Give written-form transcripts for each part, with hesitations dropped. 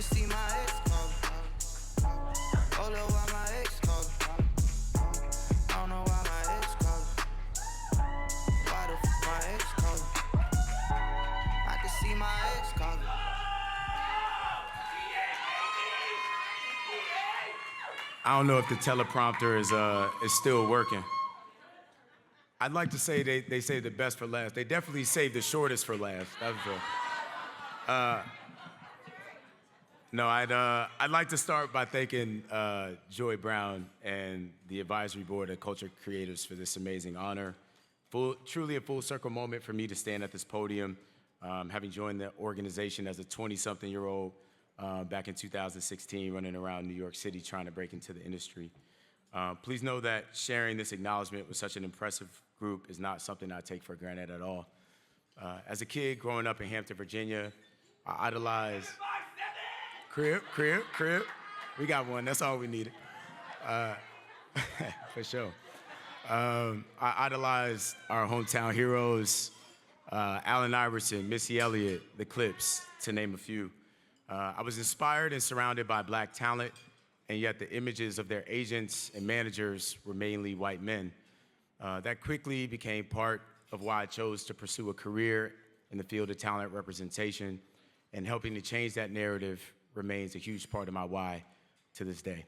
can see my ex calling. Oh, Lord, why my ex calling? I don't know why my ex calling. Why the f my ex calling? I can see my ex calling. I don't know if the teleprompter is still working. I'd like to say they saved the best for last. They definitely saved the shortest for last. That was no, I'd like to start by thanking Joy Brown and the advisory board of Culture Creators for this amazing honor. Truly a full circle moment for me to stand at this podium, having joined the organization as a 20-something-year-old back in 2016, running around New York City trying to break into the industry. Please know that sharing this acknowledgement with such an impressive group is not something I take for granted at all. As a kid growing up in Hampton, Virginia, I idolized... Crib. We got one, that's all we needed. For sure. I idolized our hometown heroes, Allen Iverson, Missy Elliott, the Clips, to name a few. I was inspired and surrounded by black talent, and yet the images of their agents and managers were mainly white men. That quickly became part of why I chose to pursue a career in the field of talent representation, and helping to change that narrative remains a huge part of my why to this day.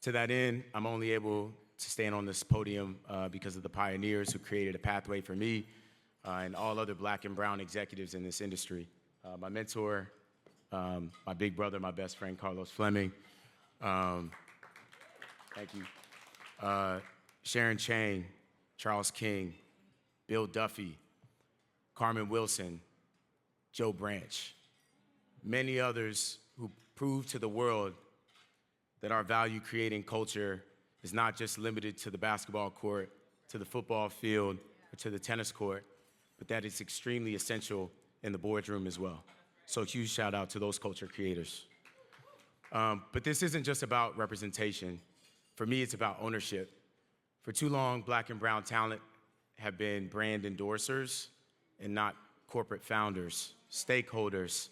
To that end, I'm only able to stand on this podium because of the pioneers who created a pathway for me and all other black and brown executives in this industry. My mentor, my big brother, my best friend, Carlos Fleming. Thank you. Sharon Chang, Charles King, Bill Duffy, Carmen Wilson, Joe Branch, many others who proved to the world that our value-creating culture is not just limited to the basketball court, to the football field, or to the tennis court, but that it's extremely essential in the boardroom as well. So huge shout out to those culture creators. But this isn't just about representation. For me, it's about ownership. For too long, black and brown talent have been brand endorsers and not corporate founders, stakeholders,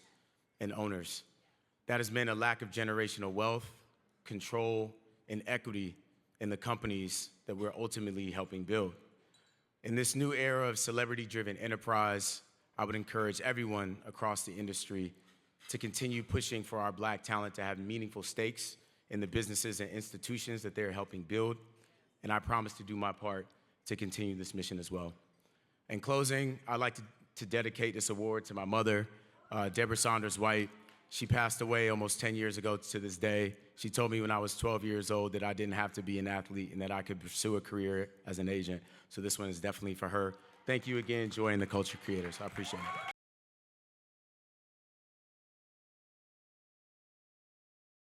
and owners. That has meant a lack of generational wealth, control, and equity in the companies that we're ultimately helping build. In this new era of celebrity-driven enterprise, I would encourage everyone across the industry to continue pushing for our black talent to have meaningful stakes in the businesses and institutions that they're helping build, and I promise to do my part to continue this mission as well. In closing, I'd like to dedicate this award to my mother, Deborah Saunders White. She passed away almost 10 years ago to this day. She told me when I was 12 years old that I didn't have to be an athlete and that I could pursue a career as an agent. So this one is definitely for her. Thank you again, Joy and the Culture Creators. I appreciate it.